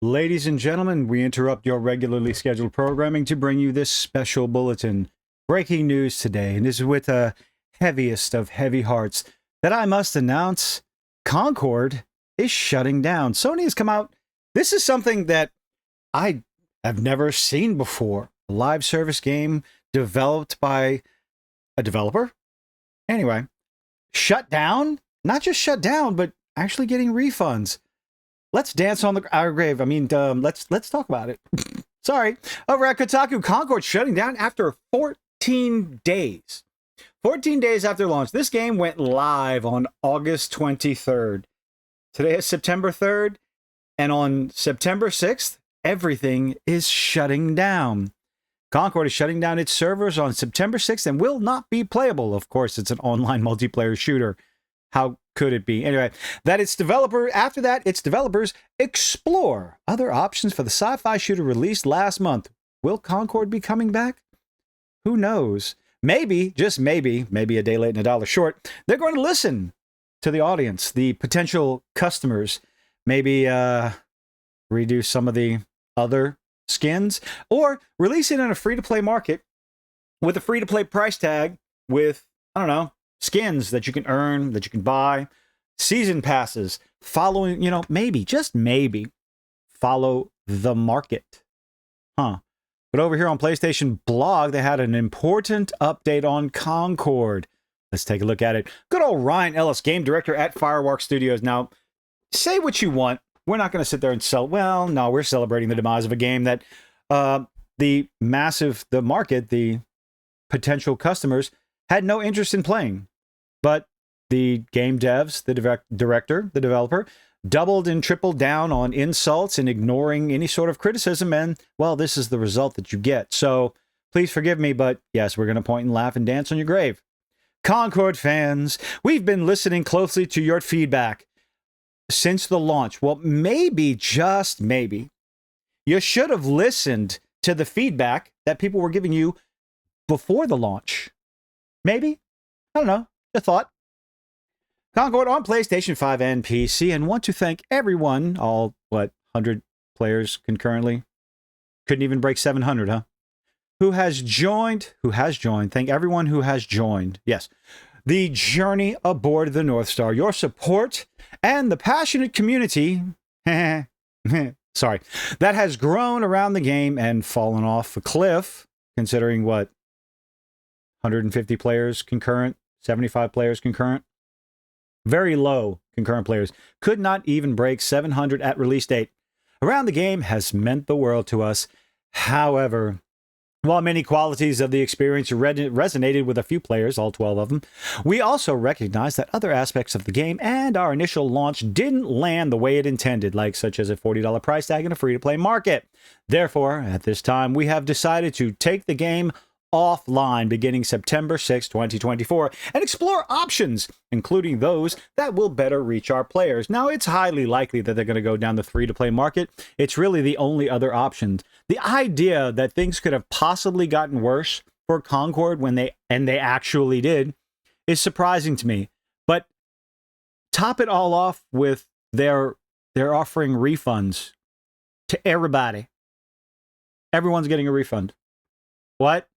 Ladies and gentlemen, we interrupt your regularly scheduled programming to bring you this special bulletin. Breaking news today, and this is with the heaviest of heavy hearts, that I must announce Concord is shutting down. Sony has come out. This is something that I have never seen before. A live service game developed by a developer. Anyway, shut down? Not just shut down, but actually getting refunds. Let's dance on our grave. I mean, let's talk about it. Sorry. Over at Kotaku, Concord shutting down after 14 days. 14 days after launch. This game went live on August 23rd. Today is September 3rd. And on September 6th, everything is shutting down. Concord is shutting down its servers on September 6th and will not be playable. Of course, it's an online multiplayer shooter. How could it be? Anyway, after that, its developers explore other options for the sci-fi shooter released last month. Will Concord be coming back? Who knows? Maybe, just maybe a day late and a dollar short, they're going to listen to the audience, the potential customers, maybe redo some of the other skins, or release it in a free-to-play market with a free-to-play price tag with, I don't know, skins that you can earn, that you can buy, season passes, following, maybe, just maybe, follow the market. But over here on PlayStation Blog, they had an important update on Concord. Let's take a look at it. Good old Ryan Ellis, game director at Firework Studios. Now, say what you want. We're not going to sit there and we're celebrating the demise of a game that the market, the potential customers, had no interest in playing. But the game devs, the director, the developer, doubled and tripled down on insults and ignoring any sort of criticism. And, well, this is the result that you get. So please forgive me, but yes, we're going to point and laugh and dance on your grave. Concord fans, we've been listening closely to your feedback since the launch. Well, maybe, just maybe, you should have listened to the feedback that people were giving you before the launch. Maybe? I don't know. A thought. Concord on PlayStation 5 and PC, and want to thank everyone, 100 players concurrently? Couldn't even break 700, huh? Who has joined. Thank everyone who has joined. Yes. The journey aboard the North Star. Your support and the passionate community, sorry, that has grown around the game and fallen off a cliff, considering 150 players concurrent, 75 players concurrent. Very low concurrent players. Could not even break 700 at release date. Around the game has meant the world to us. However, while many qualities of the experience resonated with a few players, all 12 of them, we also recognize that other aspects of the game and our initial launch didn't land the way it intended, such as a $40 price tag in a free-to-play market. Therefore, at this time, we have decided to take the game offline beginning September 6, 2024, and explore options, including those that will better reach our players. Now, it's highly likely that they're going to go down the free-to-play market. It's really the only other option. The idea that things could have possibly gotten worse for Concord when they actually did is surprising to me. But top it all off with they're offering refunds to everybody. Everyone's getting a refund. What?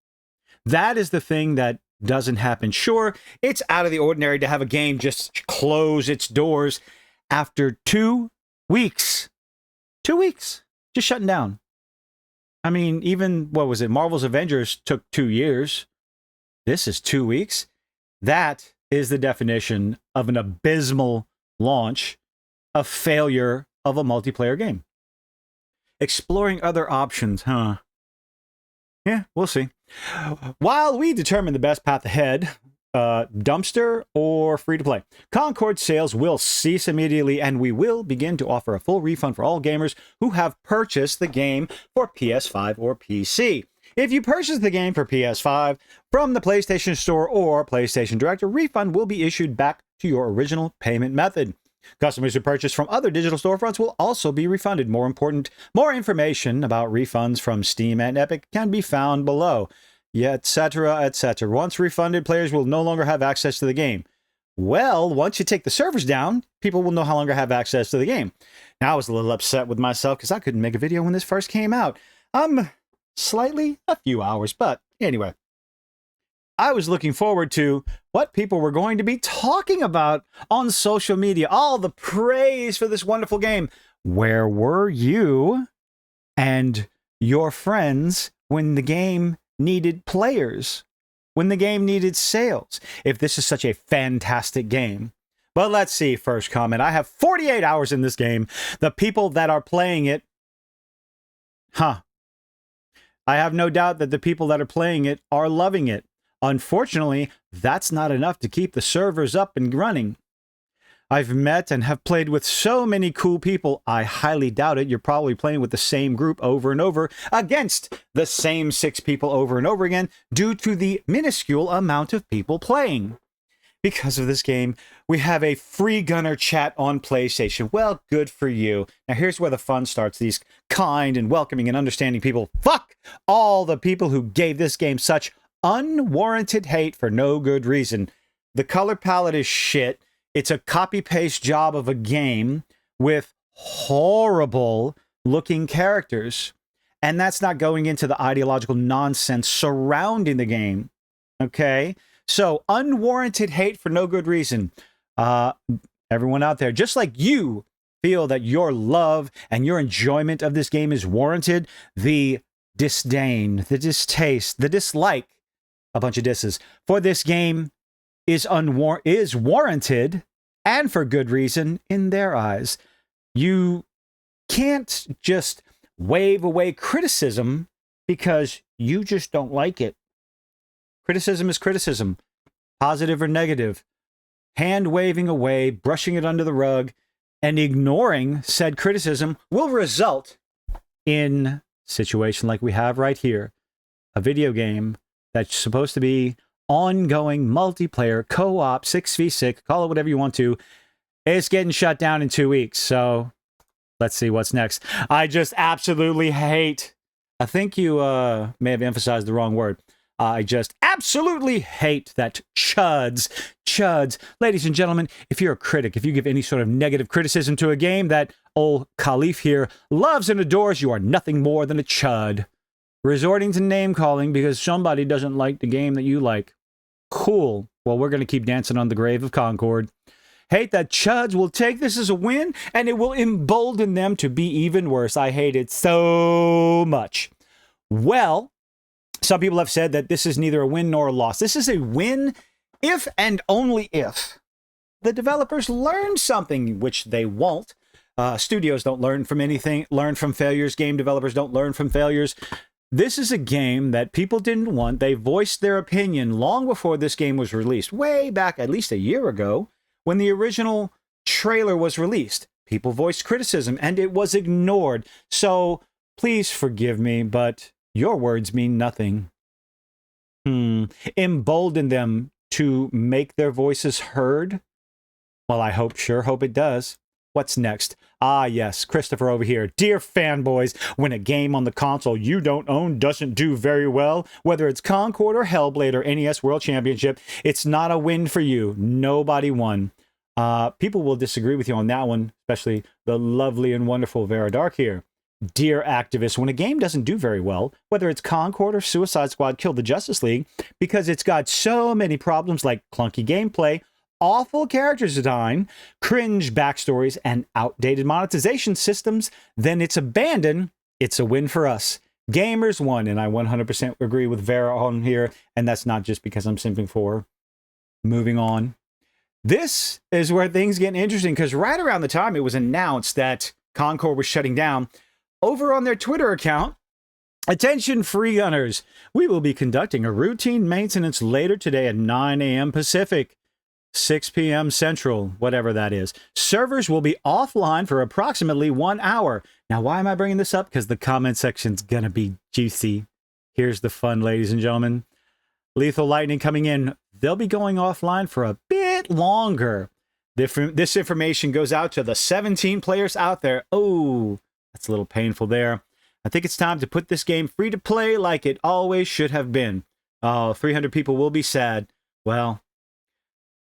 That is the thing that doesn't happen. Sure, it's out of the ordinary to have a game just close its doors after 2 weeks. 2 weeks. Just shutting down. I mean, even, Marvel's Avengers took 2 years. This is 2 weeks. That is the definition of an abysmal launch, a failure of a multiplayer game. Exploring other options, huh? Yeah, we'll see. While we determine the best path ahead, dumpster or free-to-play, Concord sales will cease immediately, and we will begin to offer a full refund for all gamers who have purchased the game for PS5 or PC. If you purchase the game for PS5 from the PlayStation Store or PlayStation Direct, a refund will be issued back to your original payment method. Customers who purchase from other digital storefronts will also be refunded. More information about refunds from Steam and Epic can be found below, etc., etc. Once refunded, players will no longer have access to the game. Well, once you take the servers down, people will no longer have access to the game. Now, I was a little upset with myself because I couldn't make a video when this first came out. Slightly a few hours, but anyway. I was looking forward to what people were going to be talking about on social media. All the praise for this wonderful game. Where were you and your friends when the game needed players? When the game needed sales? If this is such a fantastic game. But let's see, first comment. I have 48 hours in this game. The people that are playing it, I have no doubt that the people that are playing it are loving it. Unfortunately, that's not enough to keep the servers up and running. I've met and have played with so many cool people. I highly doubt it. You're probably playing with the same group over and over against the same 6 people over and over again due to the minuscule amount of people playing. Because of this game, we have a free gunner chat on PlayStation. Well, good for you. Now, here's where the fun starts. These kind and welcoming and understanding people. Fuck all the people who gave this game such unwarranted hate for no good reason. The color palette is shit. It's a copy-paste job of a game with horrible looking characters. And that's not going into the ideological nonsense surrounding the game. Okay? So, unwarranted hate for no good reason. Everyone out there, just like you feel that your love and your enjoyment of this game is warranted, the disdain, the distaste, the dislike, a bunch of disses for this game is warranted, and for good reason in their eyes. You can't just wave away criticism because you just don't like it. Criticism is criticism, positive or negative. Hand waving away, brushing it under the rug, and ignoring said criticism will result in a situation like we have right here. A video game that's supposed to be ongoing multiplayer, co-op, 6v6, call it whatever you want to. It's getting shut down in 2 weeks, so let's see what's next. I just absolutely hate, I think you may have emphasized the wrong word. I just absolutely hate that chuds. Ladies and gentlemen, if you're a critic, if you give any sort of negative criticism to a game that old Khalif here loves and adores, you are nothing more than a chud. Resorting to name calling because somebody doesn't like the game that you like. Cool. Well, we're going to keep dancing on the grave of Concord. Hate that chuds will take this as a win and it will embolden them to be even worse. I hate it so much. Well, some people have said that this is neither a win nor a loss. This is a win if and only if the developers learn something, which they won't. Studios don't learn from anything, learn from failures. Game developers don't learn from failures. This is a game that people didn't want. They voiced their opinion long before this game was released, way back at least a year ago, when the original trailer was released. People voiced criticism, and it was ignored. So please forgive me, but your words mean nothing. Embolden them to make their voices heard? Well, I sure hope it does. What's next? Ah, yes, Christopher over here. Dear fanboys, when a game on the console you don't own doesn't do very well, whether it's Concord or Hellblade or NES World Championship, it's not a win for you. Nobody won. People will disagree with you on that one, especially the lovely and wonderful Vera Dark here. Dear activists, when a game doesn't do very well, whether it's Concord or Suicide Squad Kill the Justice League, because it's got so many problems like clunky gameplay, awful character design, cringe backstories, and outdated monetization systems, then it's abandoned. It's a win for us. Gamers won, and I 100% agree with Vera on here, and that's not just because I'm simping for her. Moving on. This is where things get interesting, because right around the time it was announced that Concord was shutting down, over on their Twitter account, attention free gunners, we will be conducting a routine maintenance later today at 9 a.m. Pacific. 6 p.m. Central, whatever that is. Servers will be offline for approximately 1 hour. Now, why am I bringing this up? Because the comment section's gonna be juicy. Here's the fun, ladies and gentlemen. Lethal Lightning coming in. They'll be going offline for a bit longer. This information goes out to the 17 players out there. Oh, that's a little painful there. I think it's time to put this game free to play like it always should have been. Oh, 300 people will be sad. Well,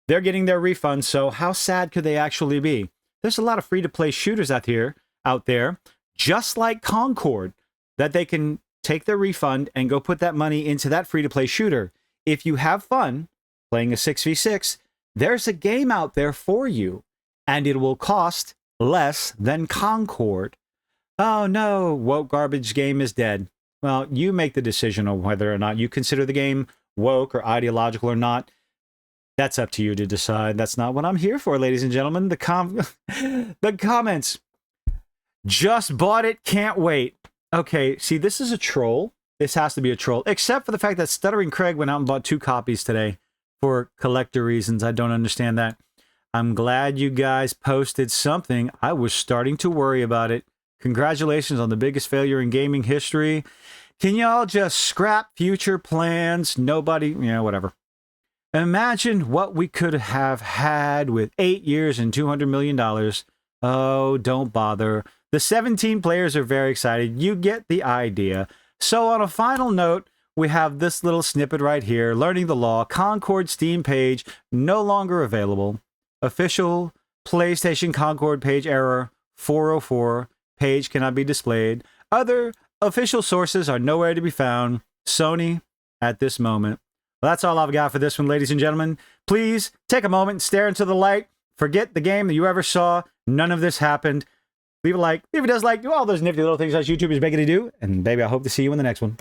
they're getting their refunds. So how sad could they actually be? There's a lot of free-to-play shooters out there, just like Concord, that they can take their refund and go put that money into that free-to-play shooter. If you have fun playing a 6v6, there's a game out there for you, and it will cost less than Concord. Oh no, woke garbage game is dead. Well, you make the decision on whether or not you consider the game woke or ideological or not. That's up to you to decide. That's not what I'm here for, ladies and gentlemen. The comments. Just bought it, can't wait. Okay, see, this is a troll. This has to be a troll, except for the fact that Stuttering Craig went out and bought 2 copies today for collector reasons. I don't understand that. I'm glad you guys posted something. I was starting to worry about it. Congratulations on the biggest failure in gaming history. Can y'all just scrap future plans? Nobody, whatever. Imagine what we could have had with 8 years and $200 million. Oh, don't bother. The 17 players are very excited. You get the idea. So on a final note, we have this little snippet right here. Learning the law. Concord Steam page no longer available. Official PlayStation Concord page error 404. Page cannot be displayed. Other official sources are nowhere to be found. Sony at this moment. Well, that's all I've got for this one, ladies and gentlemen. Please take a moment, stare into the light. Forget the game that you ever saw. None of this happened. Leave a like. Leave a dislike. Do all those nifty little things that YouTube is making to do. And baby, I hope to see you in the next one.